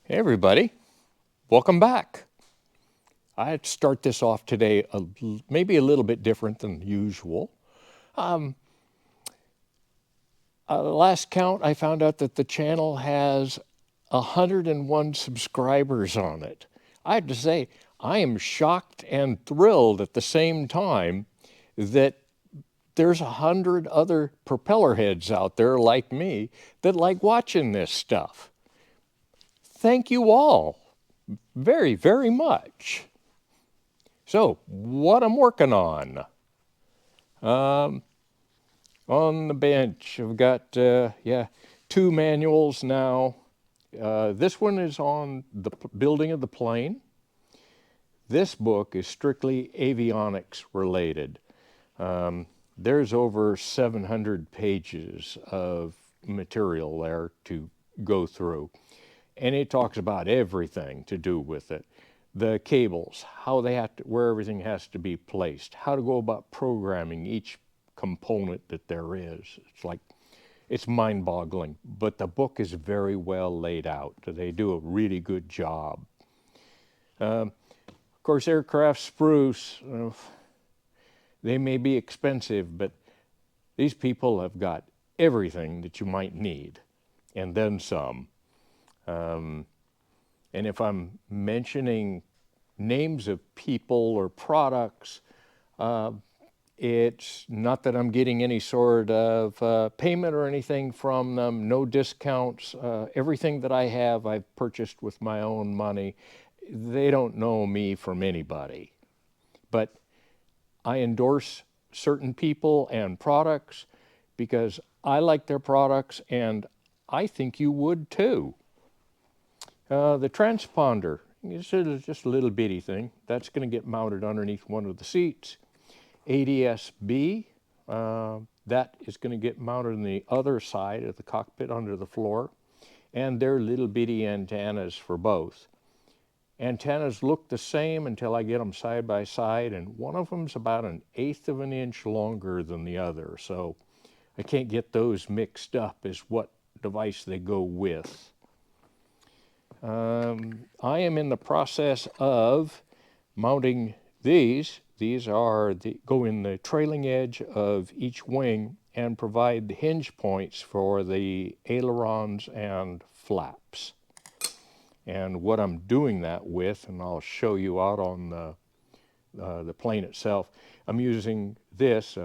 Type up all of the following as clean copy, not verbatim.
Hey everybody, welcome back. I had to start this off today maybe a little bit different than usual. Last count, I found out that the channel has 101 subscribers on it. I have to say, I am shocked and thrilled at the same time that there's 100 other propeller heads out there like me that like watching this stuff. Thank you all very, very much. So, what I'm working on. On the bench, I've got, two manuals now. This one is on the building of the plane. This book is strictly avionics related. There's over 700 pages of material there to go through. And it talks about everything to do with it. The cables, how they have to, where everything has to be placed, how to go about programming each component that there is. It's mind-boggling, but the book is very well laid out. They do a really good job. Of course, aircraft spruce, they may be expensive, but these people have got everything that you might need, and then some. And if I'm mentioning names of people or products, it's not that I'm getting any sort of payment or anything from them, no discounts. Everything that I have, I've purchased with my own money. They don't know me from anybody. But I endorse certain people and products because I like their products and I think you would too. The transponder, it's just a little bitty thing. That's going to get mounted underneath one of the seats. ADS-B, that is going to get mounted on the other side of the cockpit under the floor. And they're little bitty antennas for both. Antennas look the same until I get them side by side, and one of them's about 1/8 of an inch longer than the other. So I can't get those mixed up as what device they go with. I am in the process of mounting these. These go in the trailing edge of each wing and provide the hinge points for the ailerons and flaps. And what I'm doing that with, and I'll show you out on the plane itself, I'm using this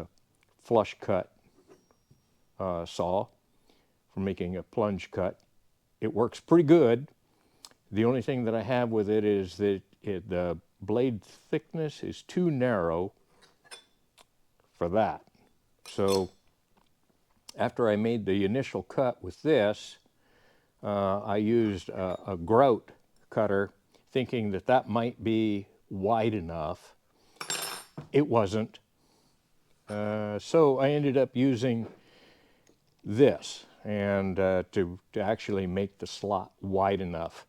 flush cut saw for making a plunge cut. It works pretty good. The only thing that I have with it is that the blade thickness is too narrow for that. So after I made the initial cut with this, I used a grout cutter thinking that that might be wide enough. It wasn't. So I ended up using this and to actually make the slot wide enough.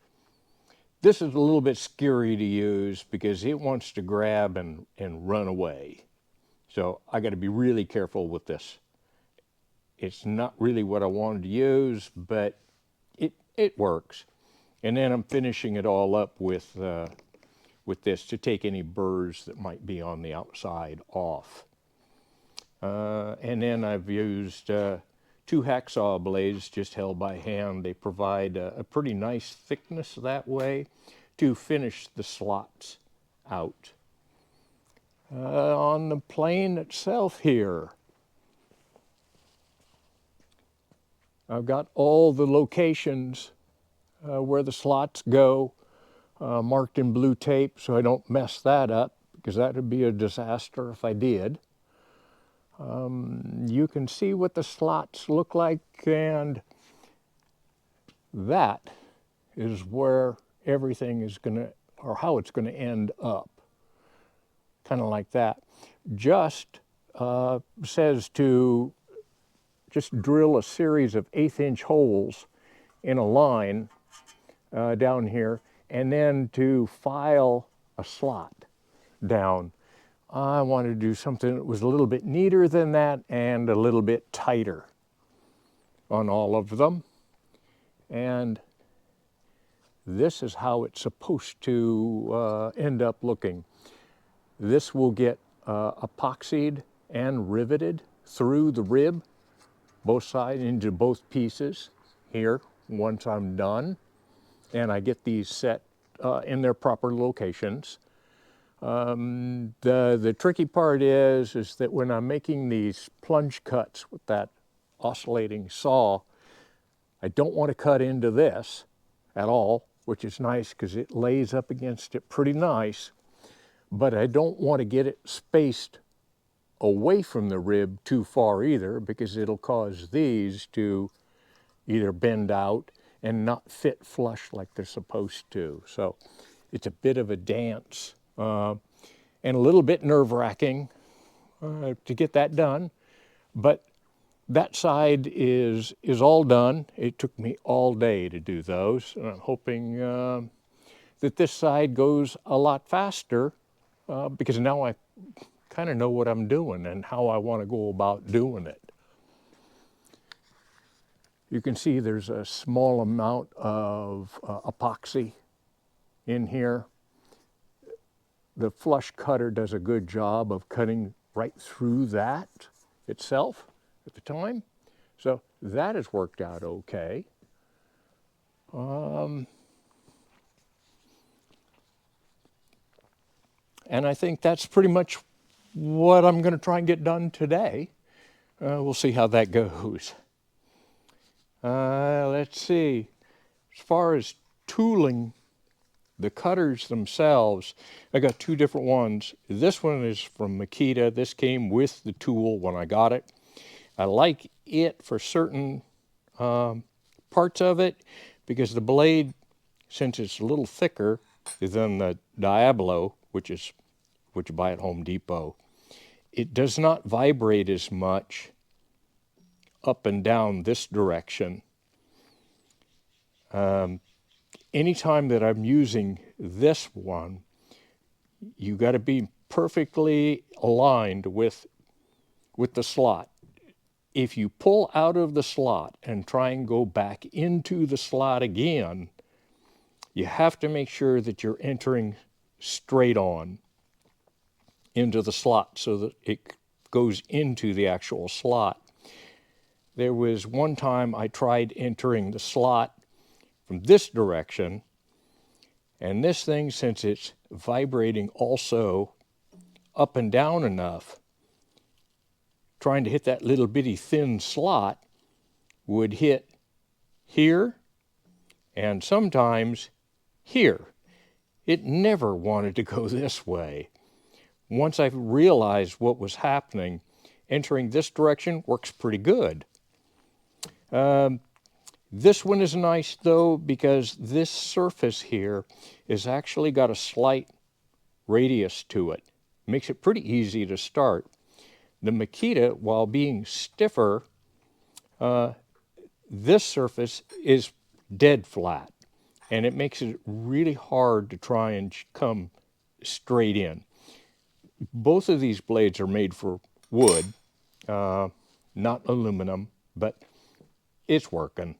This is a little bit scary to use because it wants to grab and run away. So I got to be really careful with this. It's not really what I wanted to use, but it works. And then I'm finishing it all up with this to take any burrs that might be on the outside off. And then I've used 2 hacksaw blades just held by hand. They provide a pretty nice thickness that way to finish the slots out. On the plane itself here, I've got all the locations where the slots go marked in blue tape so I don't mess that up, because that would be a disaster if I did. You can see what the slots look like, and that is where everything is going to, or how it's going to end up. Kind of like that. Just says to just drill a series of 1/8 inch holes in a line down here, and then to file a slot down. I wanted to do something that was a little bit neater than that and a little bit tighter on all of them. And this is how it's supposed to end up looking. This will get epoxied and riveted through the rib, both sides into both pieces here once I'm done, and I get these set in their proper locations. The tricky part is that when I'm making these plunge cuts with that oscillating saw, I don't want to cut into this at all, which is nice because it lays up against it pretty nice, but I don't want to get it spaced away from the rib too far either, because it'll cause these to either bend out and not fit flush like they're supposed to. So it's a bit of a dance and a little bit nerve-wracking to get that done, but that side is all done. It took me all day to do those, and I'm hoping that this side goes a lot faster because now I kind of know what I'm doing and how I want to go about doing it. You can see there's a small amount of epoxy in here. The flush cutter does a good job of cutting right through that itself at the time. So that has worked out okay. And I think that's pretty much what I'm going to try and get done today. We'll see how that goes. Let's see. As far as tooling, the cutters themselves, I got two different ones. This one is from Makita. This came with the tool when I got it. I like it for certain parts of it because the blade, since it's a little thicker than the Diablo, which you buy at Home Depot, it does not vibrate as much up and down this direction. Anytime that I'm using this one, you got to be perfectly aligned with the slot. If you pull out of the slot and try and go back into the slot again, you have to make sure that you're entering straight on into the slot so that it goes into the actual slot. There was one time I tried entering the slot from this direction, and this thing, since it's vibrating also up and down enough, trying to hit that little bitty thin slot would hit here and sometimes here. It never wanted to go this way. Once I realized what was happening, entering this direction works pretty good. This one is nice though, because this surface here is actually got a slight radius to it. Makes it pretty easy to start. The Makita, while being stiffer, this surface is dead flat, and it makes it really hard to try and come straight in. Both of these blades are made for wood, not aluminum, but it's working.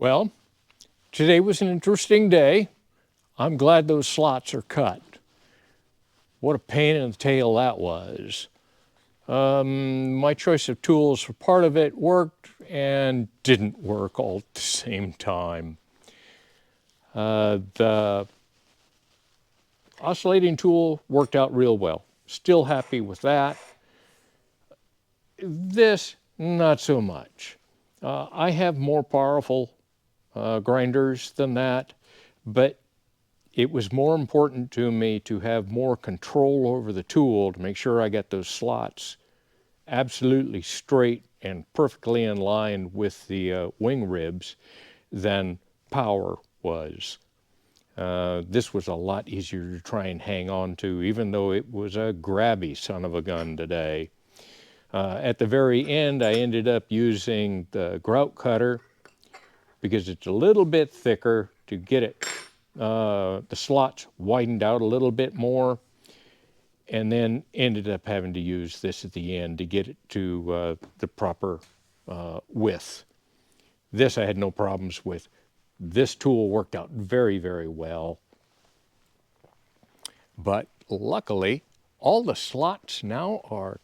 Well, today was an interesting day. I'm glad those slots are cut. What a pain in the tail that was. My choice of tools for part of it worked and didn't work all at the same time. The oscillating tool worked out real well. Still happy with that. This, not so much. I have more powerful grinders than that, but it was more important to me to have more control over the tool to make sure I got those slots absolutely straight and perfectly in line with the wing ribs than power was. This was a lot easier to try and hang on to, even though it was a grabby son of a gun today. At the very end, I ended up using the grout cutter because it's a little bit thicker to get it, the slots widened out a little bit more, and then ended up having to use this at the end to get it to the proper width. This I had no problems with. This tool worked out very, very well. But luckily, all the slots now are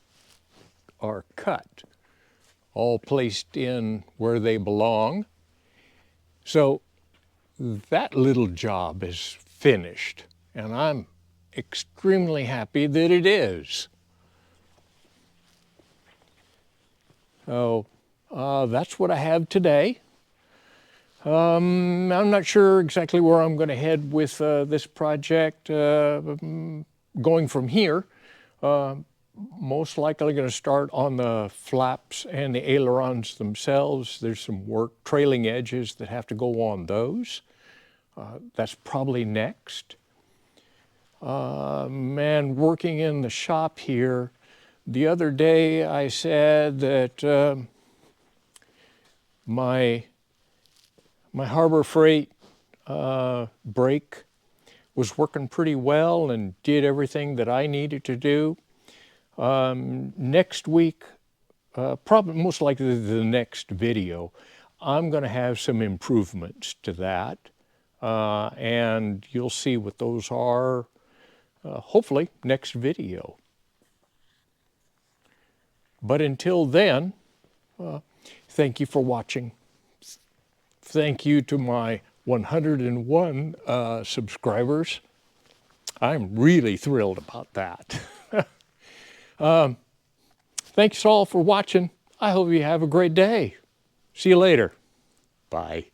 cut, all placed in where they belong. So that little job is finished, and I'm extremely happy that it is. So that's what I have today. I'm not sure exactly where I'm going to head with this project going from here. Most likely going to start on the flaps and the ailerons themselves. There's some work, trailing edges that have to go on those. That's probably next. Man, working in the shop here, the other day I said that my Harbor Freight brake was working pretty well and did everything that I needed to do. Next week, probably most likely the next video, I'm going to have some improvements to that, and you'll see what those are, hopefully next video. But until then, thank you for watching. Thank you to my 101 subscribers. I'm really thrilled about that. Thanks all for watching. I hope you have a great day. See you later. Bye.